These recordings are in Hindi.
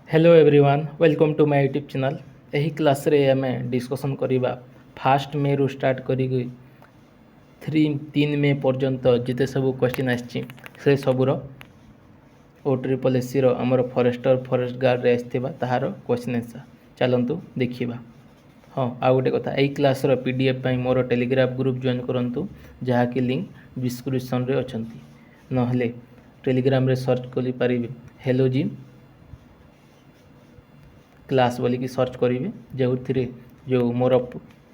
Hello everyone welcome to my YouTube channel. यही क्लास रे आम डिस्कसन करवा फास्ट मे रु स्टार्ट करी 3 मे पर्यंत जिते सब क्वेश्चन आसी से सबूर ओ ट्रिपल एस सी आमर फॉरेस्टर फॉरेस्ट गार्ड रे आसथिबा ताहार क्वेश्चन आंसर चलतु देखिबा। हाँ आउ गोटे कथा यही क्लास पीडीएफ पाई मोर टेलीग्राम ग्रुप जॉइन करंतु जहाँकि लिंक डिस्क्रिप्शन रे अछंती नहले टेलीग्राम रे सर्च करि पारिबे हेलो जिम क्लास बोलिकी सर्च करेंगे जो थी जो मोर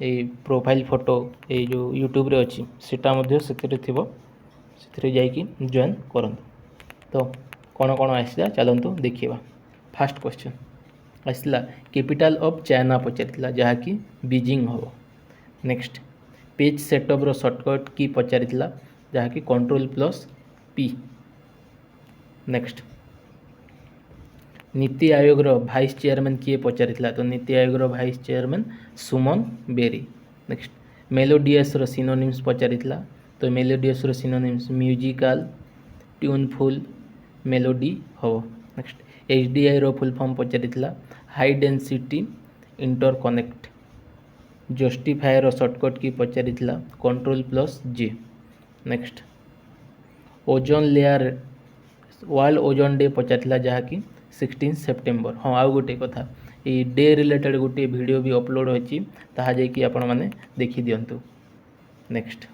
ये प्रोफाइल फोटो ये जो यूट्यूब रे अच्छी सीटा से जाइए जॉइन करूँ। तो कौन कौन आसला चलतु देखा। फास्ट क्वेश्चन आसला कैपिटल ऑफ चाइना पचार जहाँकि बीजिंग हम। नेक्स्ट पेज सेटअप रो शॉर्टकट की पचार जहाँकि Ctrl+P। नेक्स्ट नीति आयोग रो भाइस चेयरमैन किए पचार तो नीति आयोग रो vice chairman Suman Bery. Next melodious रो सिनोनिम्स पचार तो मेलोडियस रो सिनोनिम्स म्यूजिकल ट्यूनफुल मेलोडी हो। नेक्स्ट एचडीआई रो फुल फॉर्म पचार हाई डेंसिटी इंटरकनेक्ट। जस्टिफायर रो शॉर्टकट की पचार Ctrl+J। Next ozone layer world ozone day पचार जहाँकि 16 सेप्टेम्बर। हाँ आउ गोटे कथा ये डे रिलेटेड गोटे वीडियो भी अपलोड होची ताहा जाइए आपण माने देखि दियंतु। Next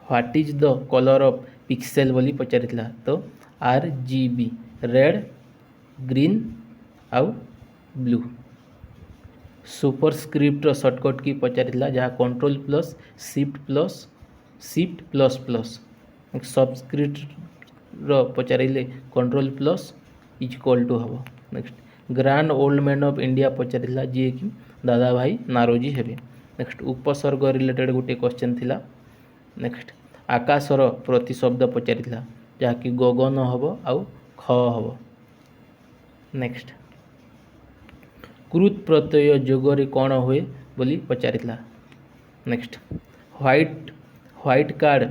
what is the colour of pixel बोली पचार तो RGB रेड ग्रीन आउ ब्लू। सुपरस्क्रिप्ट रो शॉर्टकट की पचार जहाँ Ctrl+Shift++। सबस्क्रिप्ट रो पचारे Ctrl+= हम। Next grand old man of India पचार जी कि दादा भाई नारोजी हेबे। नेक्स्ट उपसर्ग रिलेटेड गोटे क्वेश्चन थिला। नेक्स्ट आकाशर प्रतिशब्द पचार जहाँकि गगन हम आउ ख हम। नेक्स्ट कृत प्रत्यय जोगरे कौन हुए बोली पचार। Next white card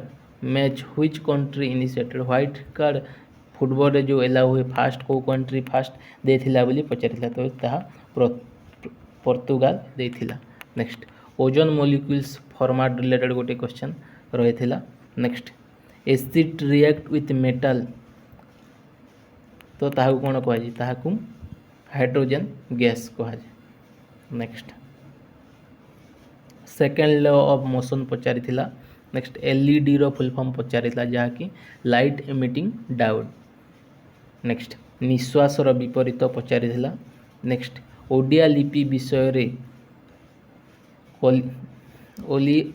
match which country initiated. White card football रे जो एला हुए फास्ट को कंट्री फास्ट देथिला बोली पचार तो ताहा पोर्तुगाल देथिला। Next ozone molecules format related गोटे क्वेश्चन रही। Next acid react with metal तो ताहा कौन कहुए ताहाकू हाइड्रोजन गैस कहुए। Next second law of motion पचार। नेक्स्ट एलईडी रो फुल फॉर्म पचार जहाँकि लाइट एमिटिंग डायोड। नेक्स्ट निश्वास रो विपरीत पचार। नेक्स्ट ओडिया लिपि विषय रे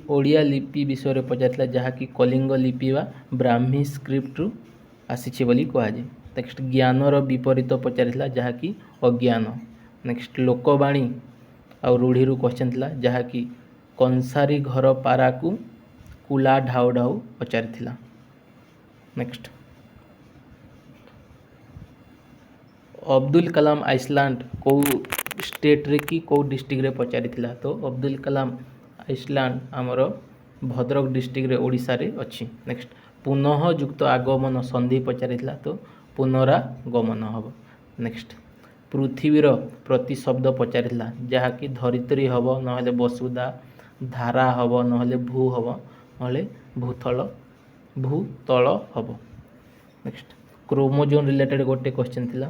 ओडिया लिपि विषय पचार जहाँकि कलिंग लिपि वा ब्राह्मी स्क्रिप्ट रु आसी बोली कहुए। नेक्स्ट ज्ञान रो विपरीत पचार जहाँकि अज्ञान। नेक्स्ट लोकवाणी आउ रूढ़ी रु क्वेश्चन थिला जहाँकि कंसारी घर पारा को कुला ढाउ ढाउ पचार। नेक्स्ट अब्दुल कलाम आइसलैंड को स्टेट रे कि को डिस्ट्रिक्ट रे पचार तो अब्दुल कलाम आइसलैंड आमर भद्रक डिस्ट्रिक्ट रे ओडिशा रे अच्छी। नेक्स्ट पुनः युक्त आगमन संधि पचार तो पुनरागमन हम। नेक्स्ट पृथ्वीर प्रतिशब्द पचार जहाँकि धरित्री हम ना वसुधा धारा हम ना भू हम ना भूतल हम। नेक्स्ट क्रोमोजोन रिलेटेड गोटे क्वेश्चन थिला।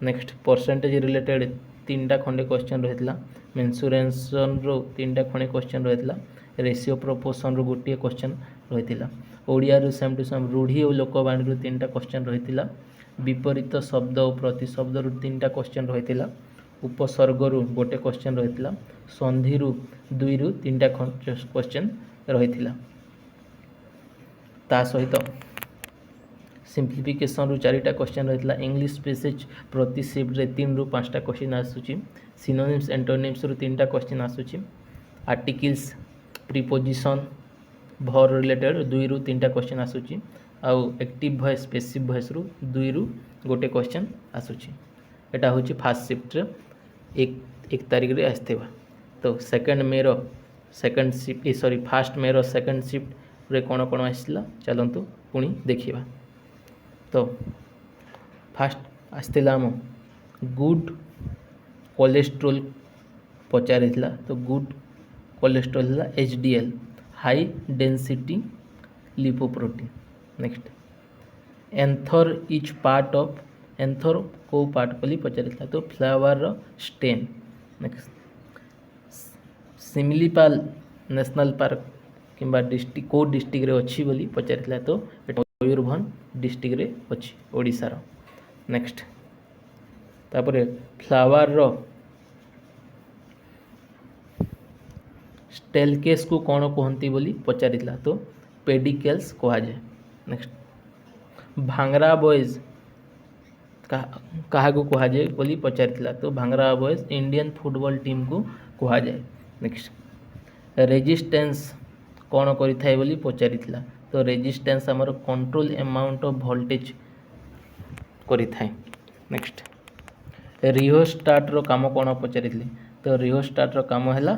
नेक्स्ट परसेंटेज रिलेटेड 3टा खंडे क्वेश्चन रही। मेन्सुरेशन रो 3टा खंडे क्वेश्चन रही। रेशियो प्रोपोर्शन रो गोटे क्वेश्चन रही। ओडिया रो सेम टू सेम रूढ़ी और लोकवाणी रो 3टा क्वेश्चन रही। विपरीत शब्द और प्रतिशब्द रु 3टा क्वेश्चन रही। उपसर्ग रु गोटे क्वेश्चन रही। संधि रु 2 रु 3टा क्वेश्चन रही। ता सहित सिंप्लिफिकेशन रु 4टा क्वेश्चन रही। इंग्लिश पैसेज प्रति शिफ्ट रे 3 रु 5टा क्वेश्चन आसूची। सिनोनिम्स एंटोनिम्स रु 3टा क्वेश्चन आसूची। आर्टिकल्स प्रीपोजिशन भर रिलेटेड 2 रु 3टा क्वेश्चन आसूची। आउ एक्टिव वॉइस पैसिव वॉइस रु 2 रु गोटे क्वेश्चन आसूची। एटा होची फास्ट शिफ्ट रे एक तारीख रे आस्तेबा। तो second May row second shift fast मे रो सेकंड शिफ्ट रे कौन कौन आसला चलतु पुणी देखिबा। तो फास्ट आसला आम गुड कोलेस्ट्रोल पचारि तो गुड कोलेस्ट्रोल है HDL high density lipoprotein. Next anther is part of anther को पार्ट कली पचारि तो flower stem. Next Similipal national park किंबा डिस्ट्रिक्ट को डिस्ट्रिक्ट रे अच्छी बोली पचारि तो मयूरभंज डिस्ट्रिक्ट रे अच्छी ओडिशार। नेक्स्ट तापर फ्लावर रो स्टेलकेस को कौन कहती बोली पचारि तो पेडिकेल्स कह जाए। नेक्स्ट भांगरा बॉयज क्या कह जाए बोली पचारि तो भांगरा बॉयज इंडियन फुटबॉल टीम को कह जाए। नेक्स्ट रेजिस्टेंस कौन करि बोली पचारि तो रेजिस्टेंस आमर कंट्रोल अमाउंट ऑफ वोल्टेज करि थाए। नेक्स्ट रियोस्टाट रो काम कौन पचारि तो रियोस्टाट रो काम है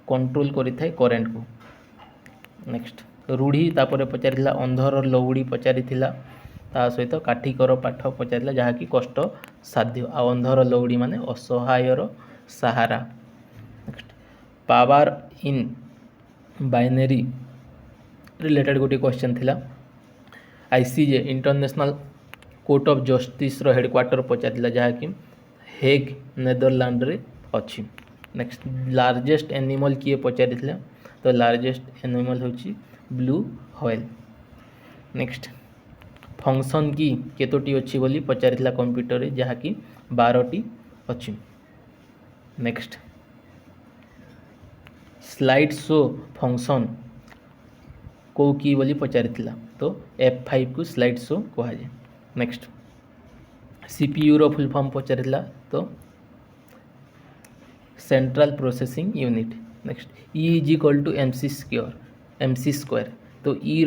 कंट्रोल करि थाए करेंट को। नेक्स्ट रूढ़ी तापर पचारि अंधर लौड़ी पचारि ता सहित काठिकर पाठ पचारि जहाँकि कष्ट साध्य आ अंधर लौड़ी माने असहायर सहारा। Next power in binary related गोटे क्वेश्चन थिला ICJ international court of justice रो हेडक्वार्टर पचारि जहाँकि हेग नेदरलैंड रे अच्छी। नेक्स्ट लार्जेस्ट एनिमल किए पचारि तो लार्जेस्ट एनिमल होची ब्लू व्हेल। नेक्स्ट फंक्शन की केतोटी अच्छी बोली पचारि कंप्यूटर रे जहाँकि 12टी अच्छी। नेक्स्ट स्लाइड शो फंक्शन को की बोली पचारि तो F5 को स्लाइड शो कह जाए। नेक्स्ट CPU रो फुल फॉर्म पचारि तो central processing unit. Next E is equal to MC square तो E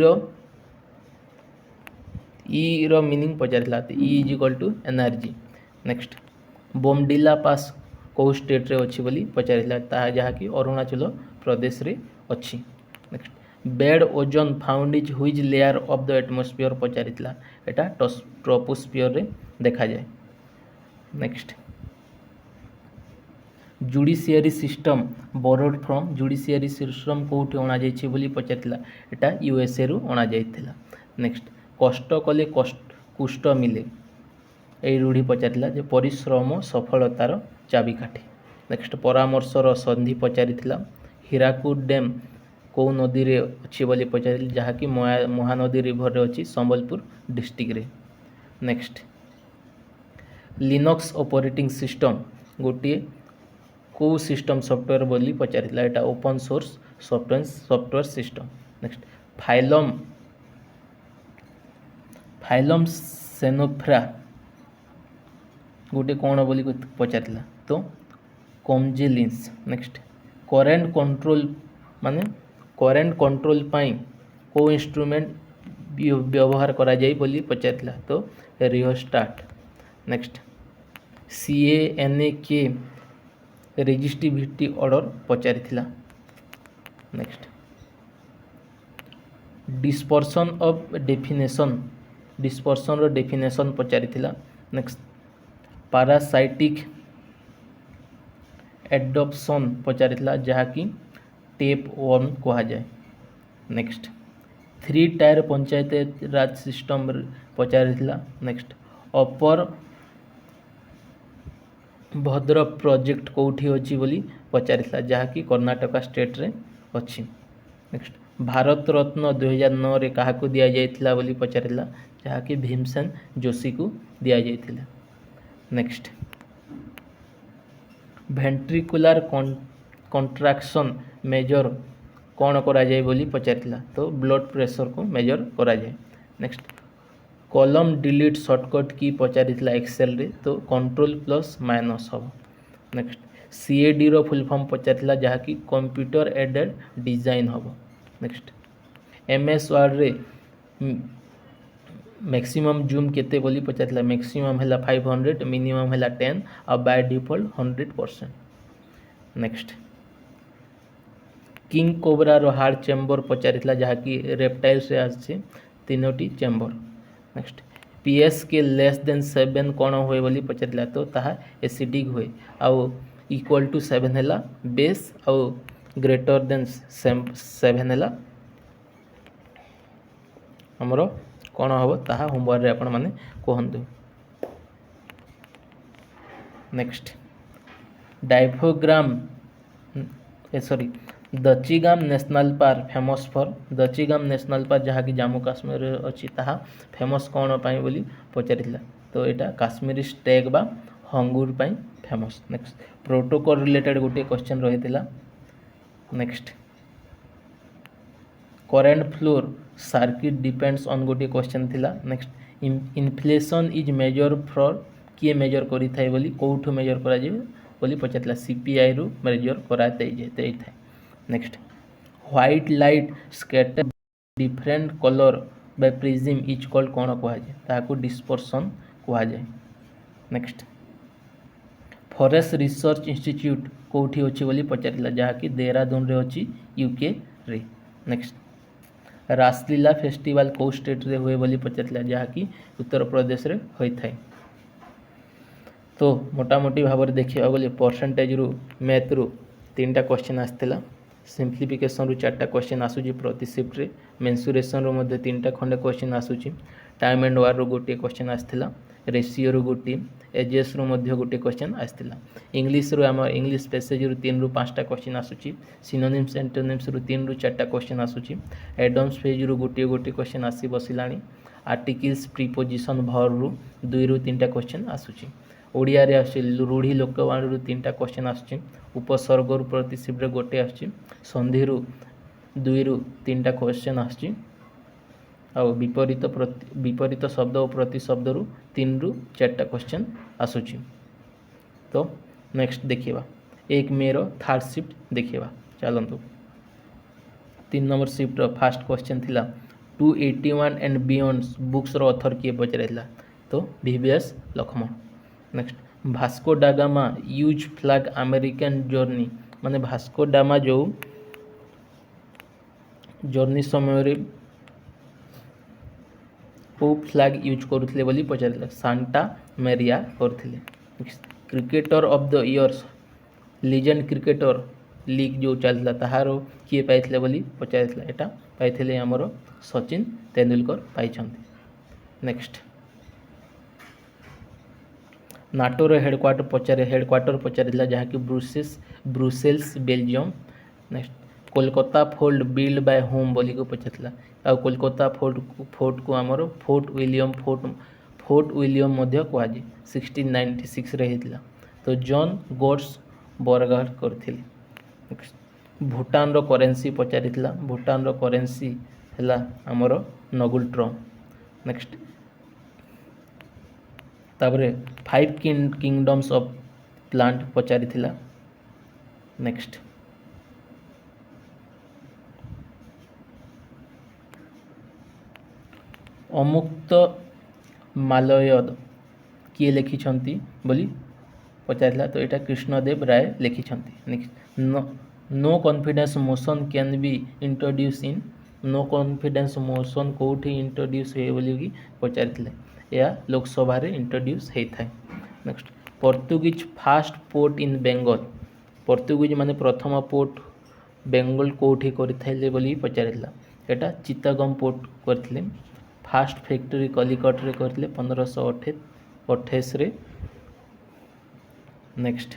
रो मीनिंग पचारि तो E is equal to energy. Next Bomdila pass कौ स्टेट रे अच्छी बोली पचारि जहाँकि अरुणाचल प्रदेश रे अच्छी। Next bad ozone found is which layer of the atmosphere पचारि एटा ट्रोपोस्फियर रे देखा जाए। Next judiciary system borrowed from judiciary system कौटी अणा जाइए बोली पचारि एटा USA रु अणा जाइथिला। नेक्स्ट कष्ट कले कुष्ठ मिले यही रूढ़ी पचारि जे परिश्रम सफलतार चाबिकाठी। नेक्स्ट परामर्शर संधि पचारि हीराकुद डैम कौ नदी रे अच्छी बोली पचारि जहाँकि महानदी रिवर रे अच्छी संबलपुर डिस्ट्रिक्ट रे। नेक्स्ट लिनक्स ऑपरेटिंग सिस्टम गोटे को सिस्टम सॉफ्टवेयर बोली पचारि एटा open source software system. Next phylum ctenophora गोटे कौन बोली पचारि तो कॉम्जेलिन्स। नेक्स्ट करेंट कंट्रोल माने करेंट कंट्रोल पाई को इंस्ट्रूमेंट व्यवहार करा जाई बोली पचारि तो रियोस्टाट। नेक्स्ट CANA के रेजिस्टिविटी ऑर्डर पचारि। नेक्स्ट डिस्पर्सन ऑफ डिस्पर्सन रो डेफिनेशन पचारि। नेक्स्ट पैरासाइटिक एडॉप्शन पचारि जहाँकि टेप 1 कह जाए। नेक्स्ट 3 टायर पंचायत राज सिस्टम पचारि। नेक्स्ट अपर भद्र प्रोजेक्ट कौटी अच्छी बोली पचारि जहाँकि कर्णाटक स्टेट रे अच्छी। नेक्स्ट भारत रत्न 2009 रे क्या दि जाइथिला बोली पचारि जहाँकि भीमसेन जोशी को दि जाइथिला। नेक्स्ट वेंट्रिकुलर कॉन्ट्रैक्शन मेजर कौन करा जाए बोली पचारि तो ब्लड प्रेशर को मेजर करा जाए। नेक्स्ट कॉलम डिलीट शॉर्टकट की पचारि एक्सेल रे तो कंट्रोल प्लस माइनस हम। नेक्स्ट CAD रो फुल फॉर्म पचारि जहाँकि कंप्यूटर एडेड डिजाइन हम। नेक्स्ट MS वर्ड रे मैक्सिमम जूम केते बोली पचारि मैक्सिमम है 500 मिनिमम है 10 और by default 100%। Next king cobra रो हार्ड चेम्बर पचारि जहाँकि रेप्टाइल से आसे 3टी चेम्बर। नेक्स्ट पीएच के लेस देन 7 कौन हुए बोली पचार तो ताहा एसिडिक हुए आउ इक्वल टू 7 है बेस आउ ग्रेटर देन 7 है आमर कौन हम ताहा होमवर्क आपण मैंने कहतु। Next diaphragm sorry Dachigam national park famous for Dachigam national park जहाँकि जम्मू काश्मीर अच्छी ताहा फेमस कौन पाई बोली पचारि तो यहाँ काश्मीरी स्टेक बा हंगूर पाई फेमस। नेक्स्ट प्रोटोकॉल रिलेटेड गोटे क्वेश्चन रही है। Next current flow circuit depends on गोटे क्वेश्चन थिला। Next inflation is measure for किए मेजर करी थाए बोली कोठु मेजर करा जे बोली पचारला सीपीआई रु मेजर करा थाए। Next white light scatter different colour bye prism is called कौन कह जाए ताको डिस्पर्सन कह जाए। नेक्स्ट फॉरेस्ट रिसर्च इंस्टीट्यूट कोठी अछि बोली पचारला जहाँकि देहरादून रे अछि यूके रे। नेक्स्ट रासलीला फेस्टिवल को स्टेट रे हुए बोली पचारला जहाँकि उत्तर प्रदेश रे होई थाए। तो मोटामोटी भाव में देखा बोले परसेंटेज रु मैथ रु 3टा क्वेश्चन आसाला सिंप्लिफिकेशन रु 4टा क्वेश्चन आसूची प्रति शिफ्ट रे मेंसुरेशन रु मध्य 3टा खंडे क्वेश्चन आसूची टाइम एंड वार रु गोटे क्वेश्चन आसाला रेशियो रु गोटे एजेस रु मध्य गोटे क्वेश्चन आसाला इंग्लिश रु आम इंग्लिश पैसेज रु 3 रु 5टा क्वेश्चन आसूची सिनोनिम्स एंटोनिम्स रु 3 रु 4टा क्वेश्चन आसूची एडम्स पेज रु गोटे गोटे क्वेश्चन आसी बसिलाणी आर्टिकल्स प्रीपोजिशन भर रु 2 रु 3टा क्वेश्चन आसूची ओडिया रे आसी रूढ़ी लोकवाणी रु 3टा क्वेश्चन आसुची उपसर्ग रु प्रतिशिफ्ट गोटे आसुची संधि रु 2 रु 3टा क्वेश्चन आसुची आ विपरीत शब्द और प्रतिशब्द रु 3 रु 4टा क्वेश्चन आसुची। तो नेक्स्ट देखिबा 1 मे रो थर्ड शिफ्ट देखिबा चलंतु 3 नंबर शिफ्ट रो फर्स्ट क्वेश्चन थिला 281 एंड बियॉन्ड बुक्स रो ऑथर किए पचरेला तो VVS Laxman. Next Vasco da Gama use flag American journey माने भास्को डामा जो जर्नी समय को फ्लैग यूज करुले बोली पचारे सांता मेरिया करथिले। Cricketer of the years legend cricketer league जो चलता ताहार किए पाइथिले बोली पचारे एटा पाइथिले हमर सचिन तेंदुलकर पाइछंती। नेक्स्ट नाटोर हेडक्वार्टर पचारे जहाँकि Brussels Belgium. Next Kolkata fort build by home बोली को पचारा आ कोलकाता फोर्ट को आमर फोर्ट विलियम मध्य कहुए 1696 रे हेतिला तो जॉन गोड्स बरगार्ड करथिले। भूटान रो करेंसी पचारिथिला भूटान रो करेंसी हैला आमर नगुल ट्रम। नेक्स्ट तापरे 5 किंगडम्स ऑफ प्लांट पचारिथिला। नेक्स्ट अमुक्त मालयद किए लिखिछंती बोली पचारिला तो यहाँ कृष्णदेव राय लिखिछंती। Next no confidence motion can be introduce in no confidence motion कोठी इंट्रोड्यूस हुए बोली पचारिथिले या लोकसभा रे इंट्रोड्यूस होता है। Next Portuguese first port in Bengal Portuguese माने प्रथम पोर्ट बेंगल कोठी करथिले बोली पचारिला एटा चित्तगम पोर्ट करथिले। फास्ट फैक्ट्री कलिकट रे करथिले 1528 रे। Next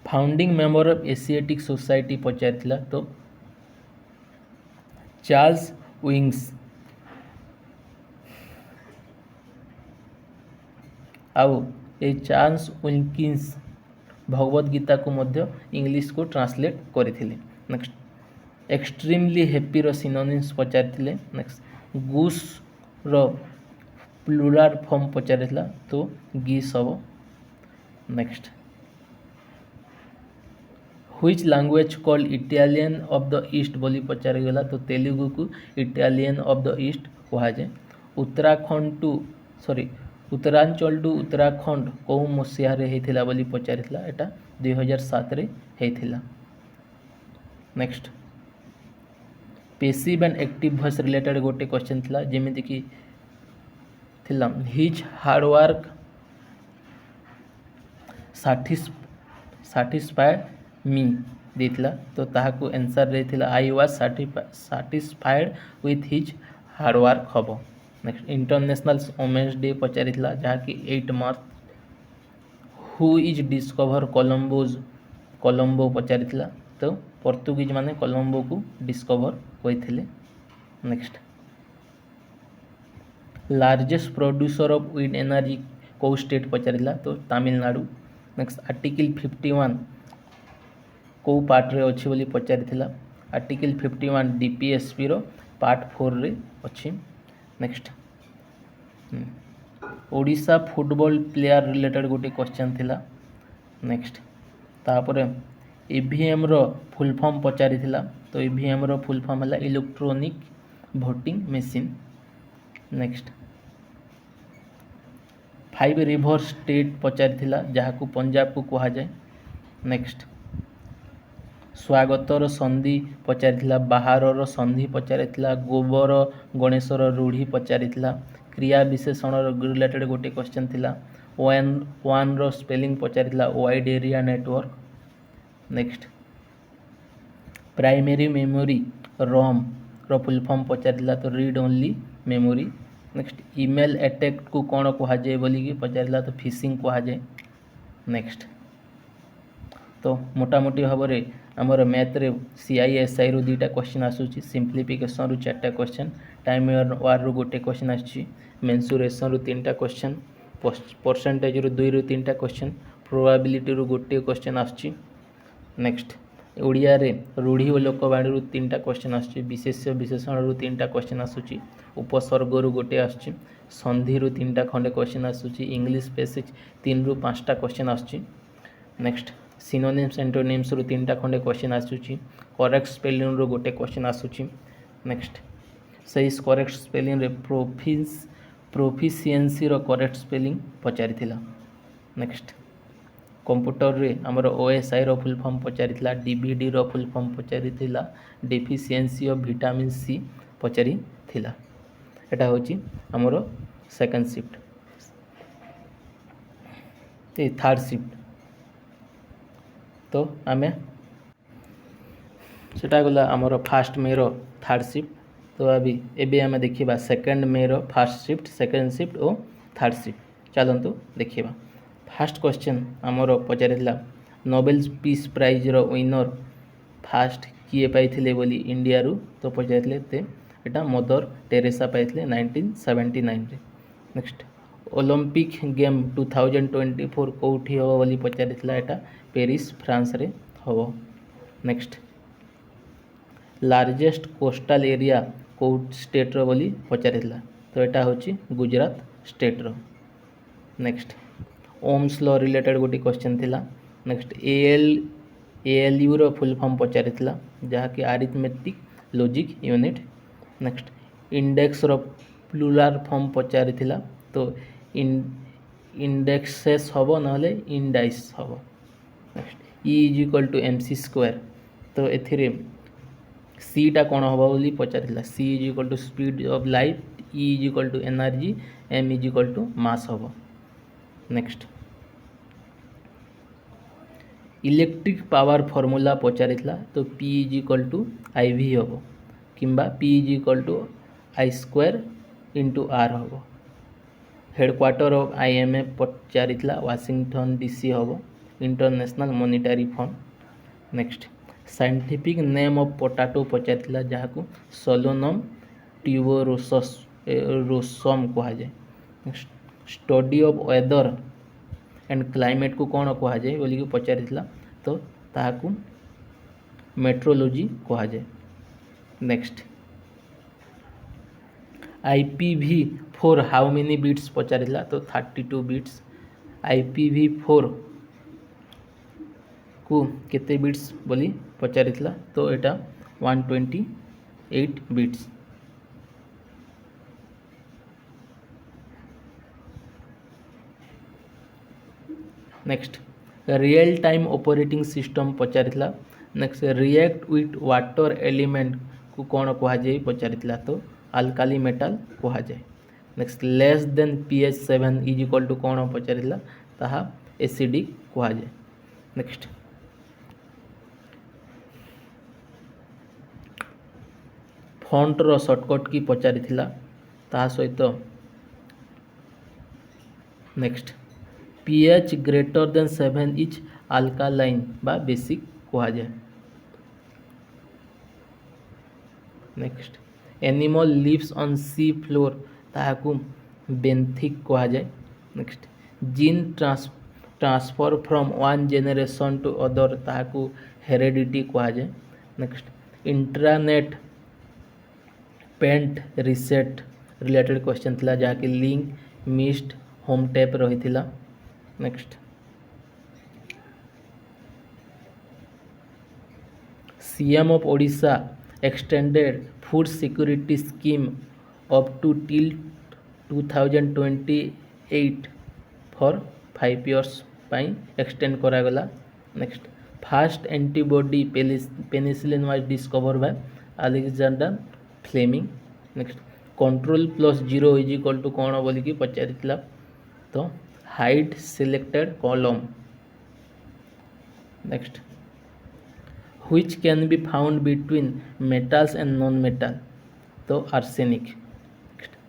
founding member of Asiatic society पचारिला तो चार्ल्स विंग्स आउ ए चार्ल्स विल्किंस भगवत गीता को मध्य इंग्लिश को ट्रांसलेट करथिले। नेक्स्ट एक्सट्रीमली हैप्पी रो सिनोनिम्स पचारिथिले। नेक्स्ट गुस रो प्लुराल फॉर्म पचारिथिला तो गीस हबो। Next which language called Italian of the east बोली पचार गला तो तेलुगु को इटालियन ऑफ द ईस्ट कहा जाए। उत्तरांचल टू उत्तराखंड कौ मसीह होता बोली पचारिथिला एटा 2007 रे होता। Next passive and active voice related गोटे क्वेश्चन थिला जेमिति कि थिला हिज हार्डवर्क साटिस्फाइड मी देथिला तो ताहाकू आंसर देथिला I was satisfied with his hard work हबो। नेक्स्ट इंटरनेशनल वुमेन्स डे पचारिथिला जहाँकि 8 March. Who is discover Colombo पचारिथिला तो पोर्तुगीज माने कोलंबो को डिस्कवर होइथिले। Next largest producer of wind energy को स्टेट पचारिला तो तमिलनाडु। नेक्स्ट आर्टिकल 51 को पार्ट रे अछि बोली पचारिथिला आर्टिकल 51 डीपीएसपी रो पार्ट 4 रे अछि। Next Odisha football player related गोटे क्वेश्चन थिला। नेक्स्ट तापर ईवीएम रो फुल फॉर्म पचारिथिला तो ईवीएम रो फुल फॉर्म है electronic voting machine. Next 5 river state पचारिथिला जहाकू पंजाब को कहा जाए। नेक्स्ट स्वागतर संधि पचारिथिला बाहारर संधि पचारिथिला गोबर गणेशर रूढ़ी पचारिथिला क्रिया विशेषण रिलेटेड गोटे क्वेश्चन थिला वन रो स्पेलिंग पचारिथिला wide area network. Next primary memory ROM रो फुल फॉर्म पचारिथिला तो read only memory. Next email attack को कौन कहा जाए बोली पचारिला तो फिशिंग कहा जाए। नेक्स्ट तो मोटामोटी भाव में आमर मैथ रे सीआईएसआई रु 2टा क्वेश्चन आसूची सिंप्लीफिकेशन रु 4टा क्वेश्चन टाइम वार रु गोटे क्वेश्चन आछी मेंसुरेशन रु 3टा क्वेश्चन परसेंटेज रु 2 रु 3टा क्वेश्चन प्रोबेबिलिटी रु गोटे क्वेश्चन आछी। नेक्स्ट ओडिया रे रूढ़ी और लोकवाणी रु 3टा क्वेश्चन आछी विशेष्य विशेषण रु 3टा क्वेश्चन आसूची उपसर्ग रु गोटे आछी संधि रु 3टा खंडे क्वेश्चन आसूची इंग्लिश बेसिक 3 रु 5टा क्वेश्चन आछी। नेक्स्ट सिनोनिम्स एंटोनिम्स रु 3टा खंडे क्वेश्चन आसूची करेक्ट स्पेलिंग रु गोटे क्वेश्चन आसूची। नेक्स्ट सही करेक्ट स्पेलिंग रे प्रोफिशिएंसी रो करेक्ट स्पेलिंग पचारिथिला। नेक्स्ट कंप्यूटर रे हमर ओएसआई रो फुल फॉर्म पचारिथिला डीवीडी रो फुल फॉर्म पचारिथिला डेफिशिएंसी ऑफ विटामिन सी पचारिथिला। एटा होची हमर सेकंड शिफ्ट ए थर्ड शिफ्ट तो आमे सेटा गला हमर फर्स्ट मे रो थर्ड शिफ्ट तो अभी एबे आमे देखिबा second May row first shift second shift और थर्ड शिफ्ट चलंतु देखिबा। फर्स्ट क्वेश्चन आमर पचारिथिला नोबेल पीस प्राइज रो विनर फास्ट किए पाइथिले बोली इंडिया रु तो पचारिथिले ते एटा मदर टेरेसा पाइथिले 1979 रे। नेक्स्ट ओलंपिक गेम 2024 कोठी हो बोली पचारिथिला एटा पेरिस फ्रांस रे हो। नेक्स्ट लार्जेस्ट कोस्टल एरिया को स्टेट रो बोली पचारिथिला तो एटा होची गुजरात स्टेट रो। नेक्स्ट ओम्स लॉ रिलेटेड गोटे क्वेश्चन थिला। नेक्स्ट एएलयू रो फुल फॉर्म पचारिथिला जहाँकि arithmetic logic unit. Next index रो प्लुराल फॉर्म पचारिथिला तो इंडेक्सेस हबो नहले इंडाइस हबो। Next E is equal to MC square तो एथिरे सी टा कोन हबो बोली पचारिथिला C is equal to speed of light E is equal to energy M is equal to mass हबो। नेक्स्ट इलेक्ट्रिक पावर फॉर्मूला पचारिथिला तो P is equal to I V हबो किंबा P is equal to I square into R हबो। हेडक्वार्टर ऑफ आईएमएफ पचारिथिला वाशिंगटन डीसी हबो international monetary fund. Next scientific name of potato पचारिथिला जहाँकू सोलोनम ट्यूबरोसम कहा जाए। Next study of weather and climate को कौन कहा जाए बोली पचारिथिला तो ताहाकू मेट्रोलॉजी कहा जाए। Next IPv4 how many bits पचारिथिला तो 32 बिट्स IPv4 को केते बिट्स बोली पचारिथिला तो एटा 128 bits. Next real time operating system पचारिथिला। Next react with water element को कौन कहुए पचारिला तो आल्काली मेटाल कहुए। Next less than pH 7 is equal to कौन पचारिला ताहा एसिडिक कहुए। नेक्स्ट फॉन्टर शॉर्टकट की पचारिला ता सहित नेक्स्ट pH ग्रेटर देन 7 इज आल्कालाइन बा बेसिक कहुए। Next animal lives on sea floor ताहाकू बेंथिक कहुए। Next gene transfer from one generation to other ताहाकू हेरेडिटी कहुए। Next intranet paint reset related question थिला जहाँकि लिंक मिस्ड होम टैप रही थिला। Next CM of Odisha extended food security scheme up to till 2028 for 5 years पाई एक्सटेंड करागला। Next first antibody penicillin was discover by Alexander Fleming. Next control plus 0 is equal to कौन बोलिकी पचारिला तो hide selected column. Next which can be found between metals and non-metal तो आर्सेनिक।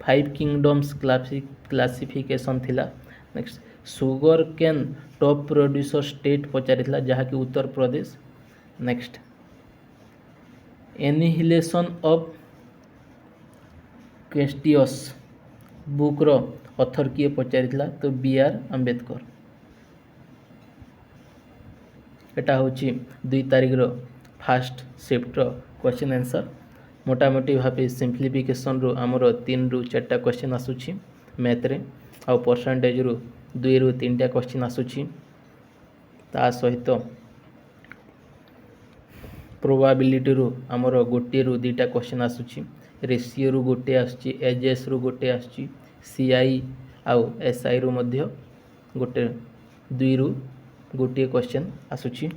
5 किंगडम्स क्लासिफिकेशन थिला। Next sugar cane top producer state पचारिला जहाँकि Uttar Pradesh. Next annihilation of क्वेस्टियस बुक्र ऑथर किए पचारिला तो BR आंबेडकर। एटा होची 2 तारिख फास्ट शिफ्ट क्वेश्चन आंसर। मोटामोटी भाव सिंप्लिफिकेशन रु आमर 3 रु 4टा क्वेश्चन आसूची मैथ रे आ परसेंटेज रु 2 रु 3टा क्वेश्चन आसूची ता सहित प्रोबाबिलिटी रु आमर 1 रु 2टा क्वेश्चन आसूची रेशियो रु 1 आसूची एजेस रु 1 आसूची सीआई आउ एसआई रु मध्य 2 रु 1 क्वेश्चन आसूची।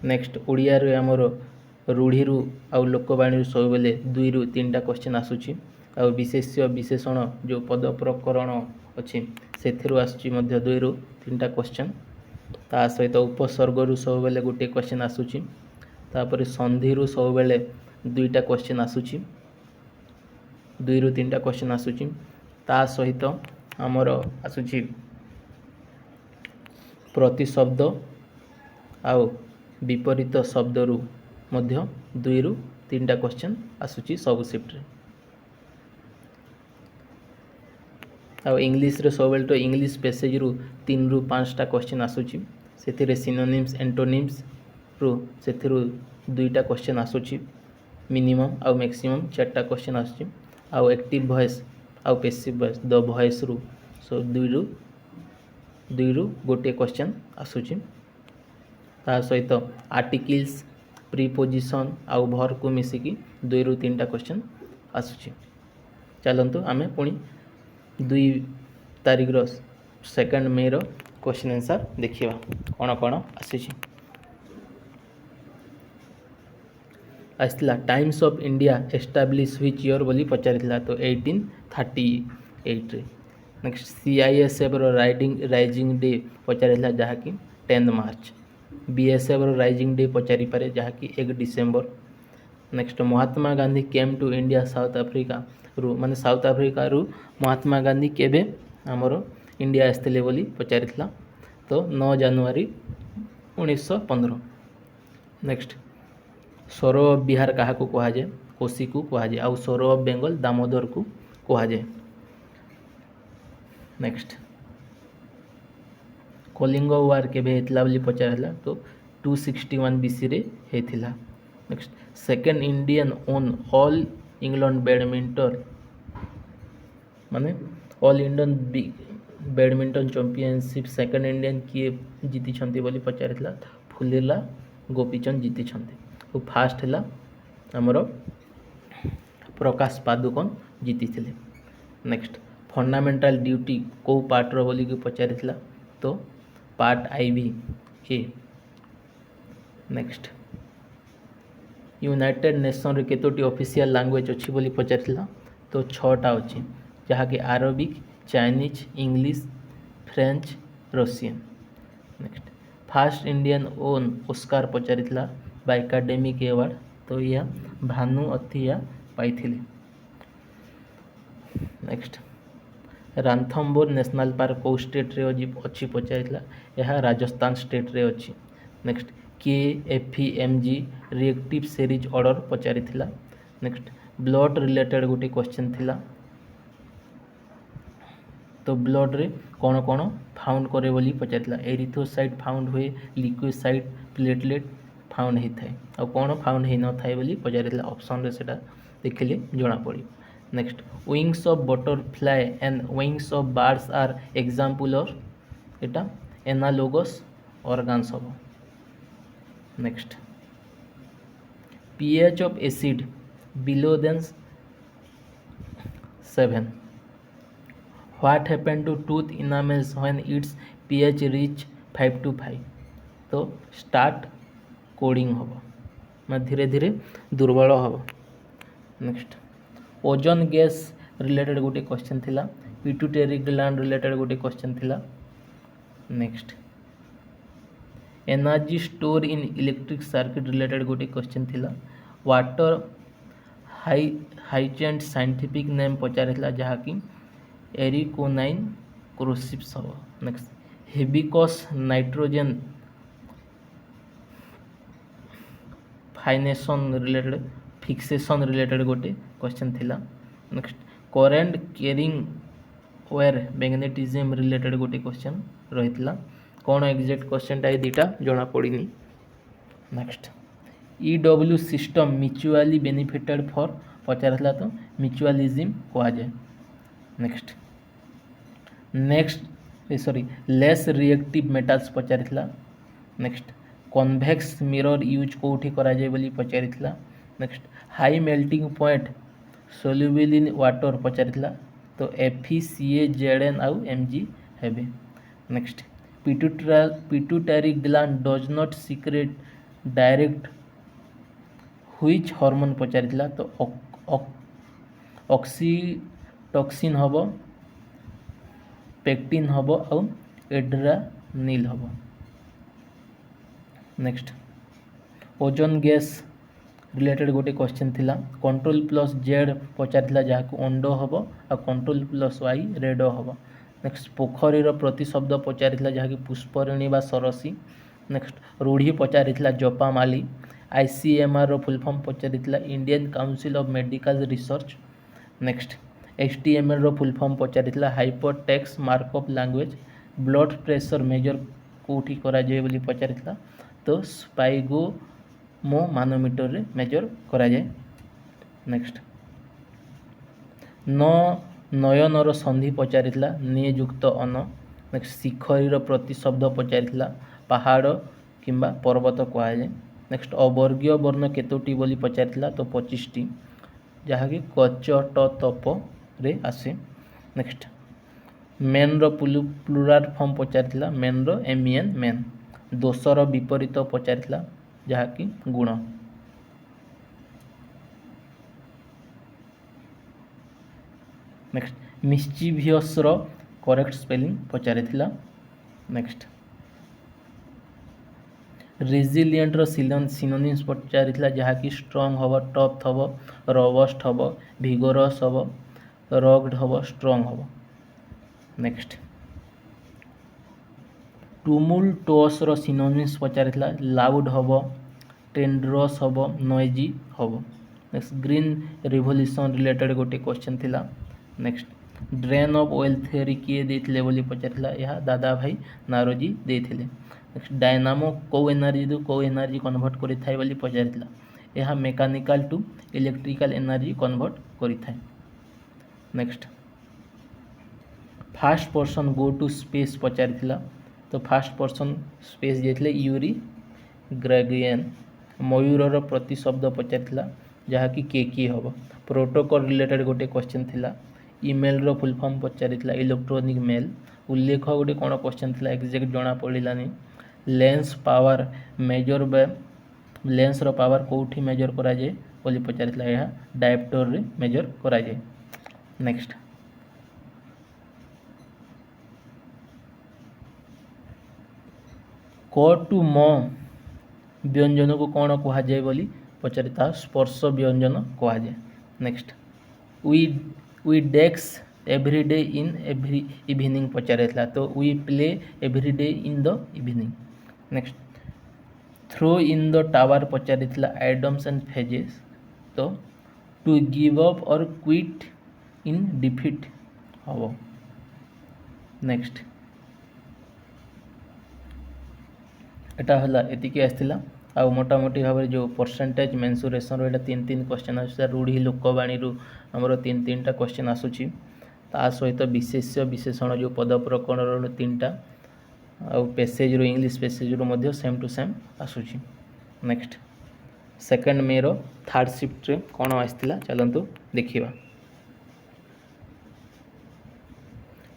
नेक्स्ट ओडिया रे आमर रूढ़ी रु आउ लोकवाणी सब बेले 2 रु 3टा क्वेश्चन आसूची आउ विशेष्य विशेषण जो पद प्रकरण अच्छी से आसूची मध्य 2 रु 3टा क्वेश्चन ता सहित उपसर्ग रु सब बेले 1 क्वेश्चन आसूची तापर संधि रु सब बेले 2टा क्वेश्चन आसूची 2 रु 3टा क्वेश्चन आसूची ता सहित आमर आसूची प्रतिशब्द आउ विपरीत शब्द रु मध्य 2 रु 3टा क्वेश्चन आसूची सब शिफ्ट रे। आउ इंग्लिश रे सब बेले तो इंग्लिश पैसेज रु 3 रु 5टा क्वेश्चन आसूची सेथिरे सिनोनिम्स एंटोनिम्स रु सेथिरु 2टा क्वेश्चन आसूची मिनिमम आउ मैक्सिमम 4टा क्वेश्चन आसूची आउ एक्टिव वॉइस आउ पैसिव वॉइस द वॉइस रु सो 2 रु 1 क्वेश्चन आसूची ता सहित आर्टिकल्स प्रीपोजिशन आउ भर को मिसिकी 2 रु 3टा क्वेश्चन आसूची। चलतु आमे पुणी 2 तारिख रो 2 मे रो क्वेश्चन आंसर देखिबा कौन कौन आसीची। आसला Times of India establish which year बोली पचारिला तो 1838 रे। नेक्स्ट CISF रो राइजिंग डे पचारिला जहाँकि 10 मार्च। BSF रो राइजिंग डे पचारि पारे जहाँकि 1 December. Next Mahatma Gandhi came to India South Africa रु माने साउथ अफ्रीका रु महात्मा गांधी केबे आमर इंडिया आसते बोली पचारिला तो 9 जनवरी 1915। नेक्स्ट सौर ऑफ बिहार क्या कहुए कोशी को कहुए आउ सौर ऑफ बेंगल दामोदर को कहुए। नेक्स्ट कलिंग वार केबे हेतला बोली पचारला तो 261 BC रे हेथिला। Next second Indian won all England badminton माने all Indian badminton championship second Indian किए जीति छंती बोली पचारला फुलेला गोपीचंद जीति छंती और फास्ट है आमर प्रकाश पादुकोण जीति थे। नेक्स्ट फंडामेंटल ड्यूटी कौ पार्टर बोली पचारिला तो पार्ट IV ए। नेक्स्ट यूनाइटेड नेशन रे केतोटी ऑफिशियल लैंग्वेज अच्छी बोली पचारिला तो 6टा अच्छी जहाँकि Arabic Chinese English French Russian. Next first Indian won Oscar पचारिला बाय एकेडमिक अवार्ड तो यह भानु अथिया पाइथिले। नेक्स्ट रांथम्बोर नेशनल पार्क कौ स्टेट रे अच्छी पचारिला यह राजस्थान स्टेट रे अच्छी। Next KFMG reactive series order पचारिथिला। नेक्स्ट ब्लड रिलेटेड गोटे क्वेश्चन थिला तो ब्लड रे कौन कौन फाउंड करे बोली पचारिथिला एरिथ्रोसाइट फाउंड हुए लिक्विसाइट प्लेटलेट फाउंड होता है और कौन फाउंड हो न थाए बोली पचारिथिला ऑप्शन रे सेटा देखिले जଣା पड़ी। Next wings of butterfly and wings of birds are example of एटा एनालोगस ऑर्गन्स हबो। Next pH of acid below than 7 what happened to tooth enamels when its pH reach 5 to 5 तो स्टार्ट कोडिंग हम मैं धीरे धीरे दुर्बल हम। नेक्स्ट ओजोन गैस रिलेटेड गोटे क्वेश्चन थिला पिट्यूटरी ग्लैंड रिलेटेड गोटे क्वेश्चन थिला। Next energy store in electric circuit related गोटे क्वेश्चन थिला वाटर हाइजेंट साइंटिफिक नेम पचारिला जहाँकि एरिकोनाइन क्रोसिप्स हम। नेक्स्ट हिबिकस नाइट्रोजन फाइनेशन रिलेटेड फिक्सेशन रिलेटेड गोटे क्वेश्चन थिला। Next current carrying wire magnetism related गोटे क्वेश्चन रही कौन एक्जेक्ट क्वेश्चन टाइम दुटा जना पड़ी। Next EW system mutually benefited for पचारा तो म्यूचुअलिज्म कहुए। Next sorry less reactive metals पचारिला। नेक्स्ट कन्वेक्स मिरर यूज कौटी कराए बोली पचारिला। Next high melting point soluble in water पचारिला तो FeCaZn आउ Mg हेबे। Next pituitary gland does not secrete direct which hormone पचारिला तो ऑक्सीटॉक्सिन हम पेक्टिन हम आउ एड्रानिल हम। नेक्स्ट ओजोन गैस रिलेटेड गोटे क्वेश्चन थिला Ctrl+Z पचारिला जहाँ अंडो हम आ Ctrl+Y रेड हम। नेक्स्ट पोखरीर प्रतिशब्द पचारिला जहाँकि पुष्परिणी बा सरसी। नेक्स्ट रूढ़ी पचारिला जपामाली। ICMR रो फुल फॉर्म पचारिला Indian council of medical research. Next HTML रो फुल फॉर्म पचारिला hypertext markup language. Blood pressure measure कौटी कराए बोली पचारिला तो स्पाइगोमो मानोमीटर रे मेजर कराए। नेक्स्ट नयनर संधि पचारिला नियुक्त अन। नेक्स्ट शिखरीर प्रतिशब्द पचारिला पहाड़ किंबा पर्वत कहुए। नेक्स्ट अवर्गीय वर्ण केतोटी बोली पचारिला तो 25टी जहाँकि कचटतप रे आसे। नेक्स्ट मेन रो प्लुराल फॉर्म पचारिला मेन रो MEN मेन। दोषर विपरीत पचारिला जहाँकि गुण। नेक्स्ट मिस्चिभियस रो करेक्ट स्पेलिंग पचारिला। नेक्स्ट रेजिलिएंट रो सिनोनिम्स पचारिला जहाँकि स्ट्रॉन्ग हम टफ हम रोबस्ट हम भिगोरस हम रग्ड हम स्ट्रॉन्ग हम। नेक्स्ट टुमुल्टुअस रो सिनोनिम्स पचारिला लाउड हम टेंडरस हम नॉइजी हम। नेक्स्ट ग्रीन रिवोल्यूशन रिलेटेड गोटे क्वेश्चन थिला। नेक्स्ट ड्रेन ऑफ ऑयल थ्योरी किए देथिले बोली पचारिला यह दादा भाई नारोजी देथिले। नेक्स्ट डायनामो कौ एनर्जी टू कौ एनर्जी कन्वर्ट करि थाए बोली पचारिला यह mechanical to electrical energy convert करि थाए। Next first person go to space पचारिला तो फास्ट पर्सन स्पेस जाइथिले यूरी ग्रेगरियन। मयूरर प्रतिशब्द पचारिला जहाँकि केकी हम। प्रोटोकॉल रिलेटेड गोटे क्वेश्चन थिला ईमेल रो फुल फॉर्म पचारिला इलेक्ट्रॉनिक मेल। उल्लेख गोटे कौन क्वेश्चन थिला एक्जेक्ट जना पड़ानी। लेंस पावर मेजर बाय लेंसर पावर कौटी मेजर कराए बोली पचार यह डायप्टर रे मेजर कराए। नेक्स्ट क टू म व्यंजन को कौन कहुए बोली पचार स्पर्श व्यंजन कहुए। नेक्स्ट वी वी डेक्स एवरीडे इन एवरी इवनिंग पचार तो we play everyday in the evening. Next throw in the towel पचार आइडम्स एंड फेजेस तो to give up or quit in defeat हम। नेक्स्ट एटा हला एतिकी आसला आ मोटामोटी भाव में जो परसेंटेज मेन्सुरेसन रो तीन तीन क्वेश्चन आसा रूढ़ी लोकवाणी आमर तीन तीन टा क्वेश्चन आसूची ता सहित विशेष्य विशेषण जो पद प्रकरण तीन टा आ पैसेज रो इंग्लिश पैसेज रो मध्य सेम टू सेम आसूची। नेक्स्ट सेकंड मे रो थर्ड शिफ्ट रे कौन आसला चलतु देखिबा।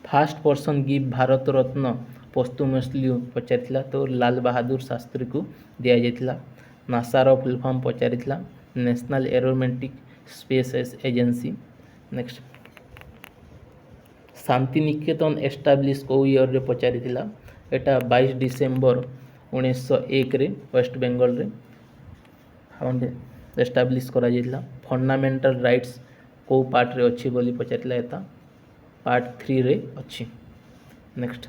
First person give Bharat Ratna posthumously पचार तो लाल बहादुर शास्त्री को दि जाता। नासार फुल फॉर्म पचार national aeronautics space agency. Next Shanti Niketan establish कौ ईयर रे पचार एटा 22 डिसेम्बर 1901 रे वेस्ट बेंगल रे एस्टाब्लीश करा जायतिला। फंडामेंटल राइट्स कौ पार्ट रे अच्छी बोली पचार एता पार्ट 3 रे अच्छी। Next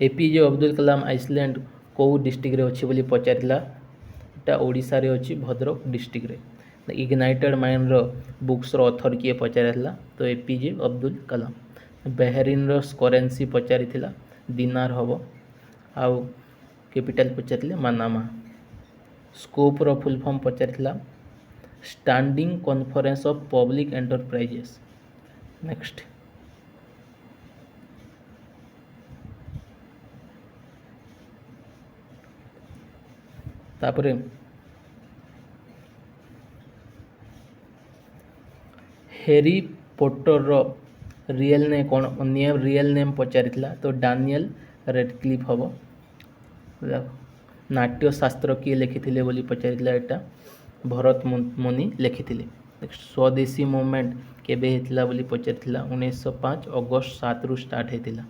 APJ Abdul Kalam island कौ डिस्ट्रिक्ट रे अच्छी बोली पचार एटा ओडिशा रे अच्छी भद्रक डिस्ट्रिक्ट रे। इग्नाइटेड माइंड रो बुक्स रो ऑथर किए पचार तो एपीजे अब्दुल कलाम। बहरीन रो करेंसी पचार दिनार हम आउ कैपिटल पचार मनामा। स्कोप रो फुल फॉर्म पचार standing conference of public enterprises. Next तापरे हैरी पॉटर रो रियल नेम कौन रियल नेम पचार तो डानियल रेडक्लिफ हम। नाट्यशास्त्र किए लिखी बोली पचार एटा भरत मुनि लिखी। नेक्स्ट स्वदेशी मूवमेंट केबे हेतिला बोली पचार 1905 अगस्त 7 रु स्टार्ट होता।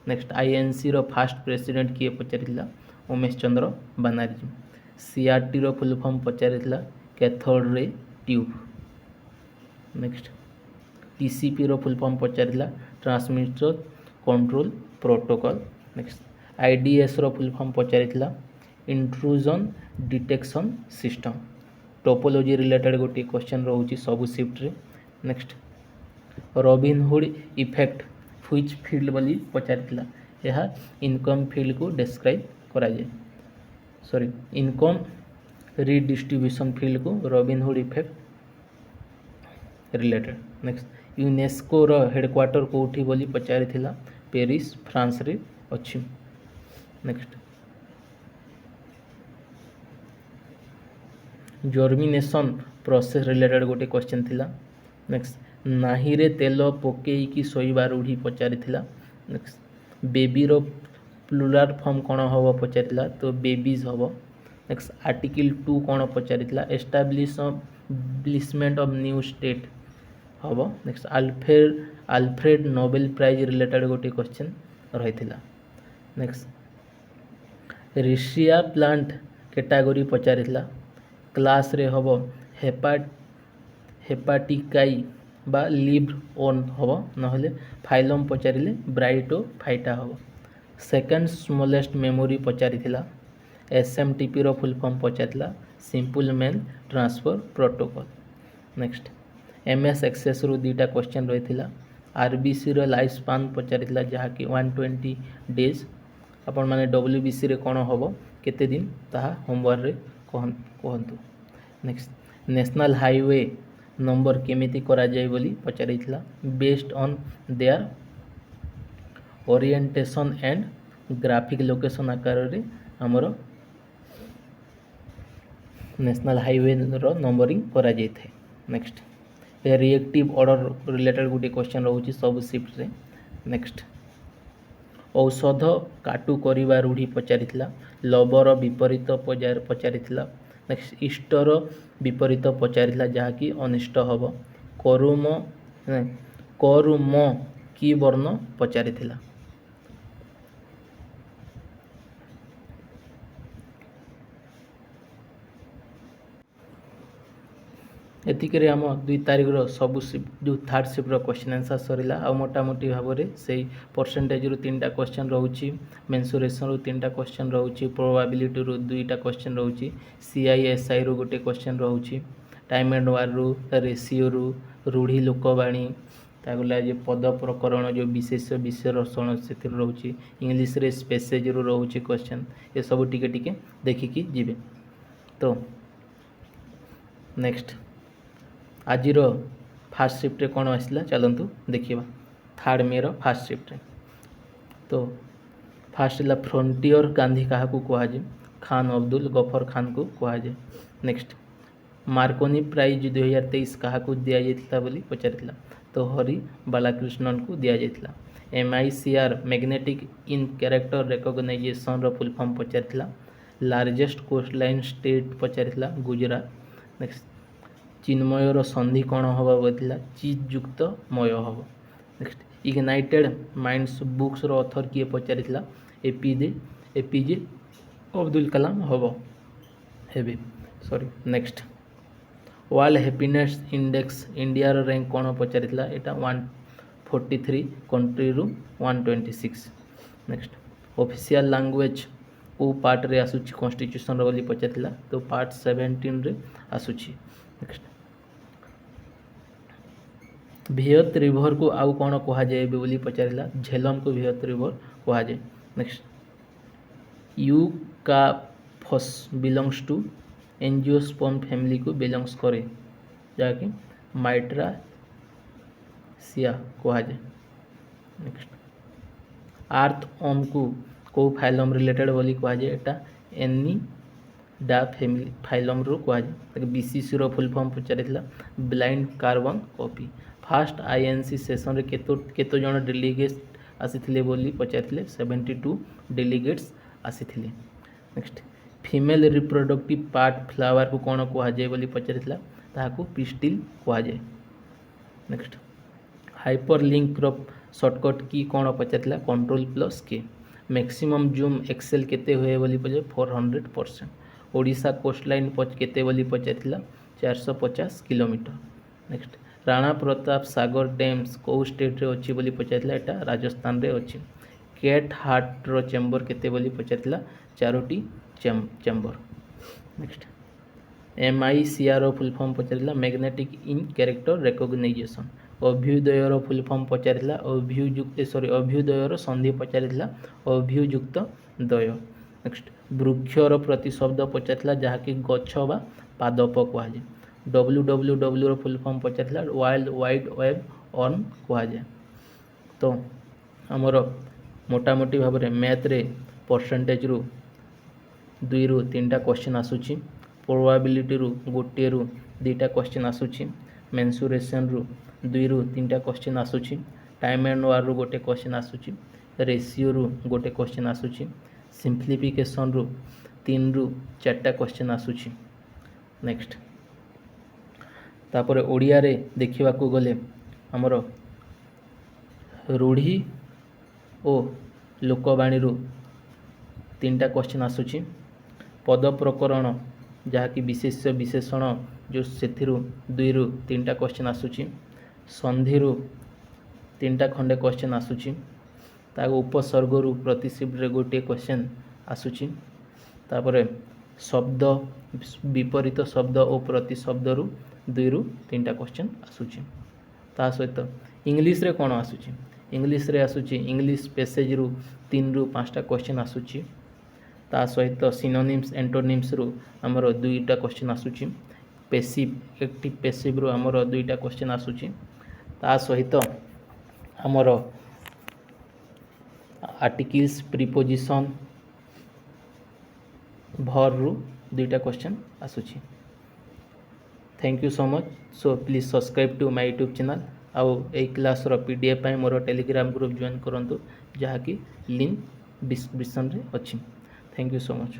नेक्स्ट आईएनसी रो फास्ट प्रेसिडेंट किए पचार उमेश चंद्र बनर्जी। सीआरटी रो फुल फॉर्म पचार cathode ray tube. Next TCP रो फुल फॉर्म पचार transmitter control protocol. Next IDS रो फुल फॉर्म पचार intrusion detection system. Topology related गोटे क्वेश्चन रोचे सबू शिफ्ट रे। Next Robin Hood effect which field बोली पचार यह इनकम फील्ड को डिस्क्राइब कराए सॉरी इनकम रिडिस्ट्रीब्यूशन फील्ड को Robin Hood effect related. Next UNESCO रो हेडक्वार्टर कोठी बोली पचार पेरिस फ्रांस रे अच्छी। नेक्स्ट जर्मिनेशन प्रोसेस रिलेटेड गोटे क्वेश्चन थिला। नेक्स्ट नाही रे तेल पकई कि सोईबा रूढ़ी पचार। नेक्स्ट बेबी रो प्लुराल फॉर्म कौन हम पचार तो बेबीज हम। नेक्स्ट आर्टिकल 2 कौन पचार एस्टाब्लिशमेंट ऑफ न्यू स्टेट हम। Next Alfred Nobel prize related गोटे क्वेश्चन रही। नेक्स्ट रिशिया प्लांट कैटेगरी पचार क्लास रे हम हेपाटिकाई बा लिव्ड ऑन हम नहले फाइलम पचारे ब्राइटोफाइटा हम। सेकेंड स्मॉलेस्ट मेमोरी पचार एसएमटीपी रो फुल फॉर्म पचार simple mail transfer protocol. Next MS Access रु 2टा क्वेश्चन रही। आरबीसी रो लाइफ स्पान पचार जहाँकि 120 डेज। आपण माने डब्ल्यूबीसी रे कौन हम केते दिन ताहा होमवर्क रे कहतु। नेक्स्ट नेशनल हाईवे नंबर केमिति करा जाय बोली पचार based on their orientation and graphic location आकार रे हमरो नेशनल हाईवे रो नंबरिंग करा जाय थे। नेक्स्ट रिएक्टिव ऑर्डर रिलेटेड गोटे क्वेश्चन रोचे सब शिफ्ट रे। नेक्स्ट औषध काटु करिबा रूढ़ी पचार लबर विपरीत पचार नेक्स्ट इष्टर विपरीत पचारिला जहाँकि अनिष्ट हम करुम करुम कि वर्ण पचारिथिला एतिकरे आम 2 तारिखर सब जो थर्ड शिफ्टर क्वेश्चन आंसर सरिला आ मोटामोटी भाव में से परसेंटेज रु 3टा क्वेश्चन रोचे मेन्सुरेशन रु 3टा क्वेश्चन रोचे प्रोबाबिलिटी रु 2टा क्वेश्चन रोचे CISI रु गोटे क्वेश्चन रोचे टाइम एंड वार रु रेशियो रु रूढ़ी लोकवाणी तागला जो पद प्रकरण जो विशेष विशेषण से रोचे इंग्लिश रे स्पेसेज रु रोचे क्वेश्चन ये सब टिके टिके देखिकी जीवे। तो नेक्स्ट आजिर फास्ट शिफ्ट कौन आसला चलतु देखा थर्ड मे फास्ट शिफ्ट तो फास्ट है फ्रंटियर गांधी क्या कहुए खान अब्दुल गफर खान को कहुए। नेक्स्ट मार्कोनी प्राइज 2023 क्या दि जाता बोली पचार तो हरि बालाकृष्णन को दि जाता। MICR magnetic in character recognition रो फुल फॉर्म पचार लार्जेस्ट कोस्ट लाइन स्टेट पचार गुजरात। नेक्स्ट चिन्मयर संधि कौन हम बोला चीज युक्त मय हम। नेक्स्ट इग्नाइटेड माइंड्स बुक्स रो ऑथर किए पचार APJ अब्दुल कलाम हम हेबे sorry. Next world happiness index India rank कौन पचार यहाँ 143 कंट्री रु 126। नेक्स्ट ऑफिशियल लैंग्वेज को पार्ट रे आसुची कॉन्स्टिट्यूशन रो बोली पचार तो पार्ट 17 रे आसुची। नेक्स्ट भियत रिवर को आउ कौन कहुए बोली पचार झेलम को भियत रिवर कहुए। नेक्स्ट यू का फस बिलोंग्स टू एंजियोस्पर्म फैमिली को बिलोंग्स करे जहाँकि माइट्रासिया कहुए। नेक्स्ट आर्थ ओम को कौ फाइलम रिलेटेड बोली कहुए यहाँ एनी डा फैमिली फाइलम रू कहुए। BCC रो फुल फॉर्म पचार blind carbon copy. First INC session रे केतो जन डेलीगेट्स आसी बोली पचार 72 डेलीगेट्स आसी। Next female reproductive part flower को कौन कहुए बोली पचार ताकू पिस्टिल कहुए। नेक्स्ट हाइपर लिंक शॉर्टकट की कौन पचार Ctrl+K। मैक्सिमम जूम एक्सेल केते हुए बोली पचार 400%। ओडिशा कोस्ट लाइन केते बोली पचार 450 kilometre. Next Rana Pratap Sagar dams कौ स्टेट रे अच्छी बोली पचार यहाँ राजस्थान रे अच्छी। कैट हार्ट रो चेम्बर केते बोली पचार 4टी chamber. Next MICR full form पचार मैग्नेटिक इन कैरेक्टर रिकॉग्नाइजेशन। अभ्युदयर फुल फॉर्म पचार अभ्युदयर संधि पचार अभ्युयुक्त दय। नेक्स्ट वृक्षर प्रतिशब्द पचार जहाँकि गछ बा पादप कहुए। WWW रो फुल फॉर्म पचार वर्ल्ड वाइड वेब ऑन कहुए। तो आमर मोटामोटी भाव में मैथ रे परसेंटेज रु 2 रु 3टा क्वेश्चन आसूची प्रोबाबिलिटी रु 1 रु 2टा क्वेश्चन आसूची मेन्सुरेशन रु 2 रु 3टा क्वेश्चन आसूची टाइम एंड वार रु गोटे क्वेश्चन आसूची रेशियो रु गोटे क्वेश्चन आसूची सिंप्लिफिकेशन रु 3 रु 4टा क्वेश्चन आसूची। नेक्स्ट तापर ओडिया रे देखिबा को गले हमर रूढ़ी और लोकवाणी रु 3टा क्वेश्चन आसूची पद प्रकरण जहाँकि विशेष विशेषण जो से 2 रु 3टा क्वेश्चन आसूची संधि रु 3टा खंडे क्वेश्चन आसूची ताको उपसर्ग रु प्रति शिफ्ट रे गोटे क्वेश्चन आसूची तापर शब्द विपरीत शब्द और प्रति शब्द रु 2 रु 3टा क्वेश्चन आसूची। ता सहित इंग्लिश रे कौन आसूची इंग्लिश रे आसूची इंग्लिश पैसेज रु 3 रु 5टा क्वेश्चन आसूची ता सहित सिनोनिम्स एंटोनिम्स रु हमर 2टा क्वेश्चन आसूची पैसिव एक्टिव पैसिव रु हमर 2टा क्वेश्चन आसूची ता सहित हमर आर्टिकल्स प्रीपोजिशन भर रु 2टा क्वेश्चन आसूची। Thank you so much. So please subscribe to my YouTube channel आउ ए क्लास रो PDF पाई मोर टेलीग्राम ग्रुप ज्वाइन करंतु जहाँकि लिंक डिस्क्रिप्शन रे अछि। Thank you so much.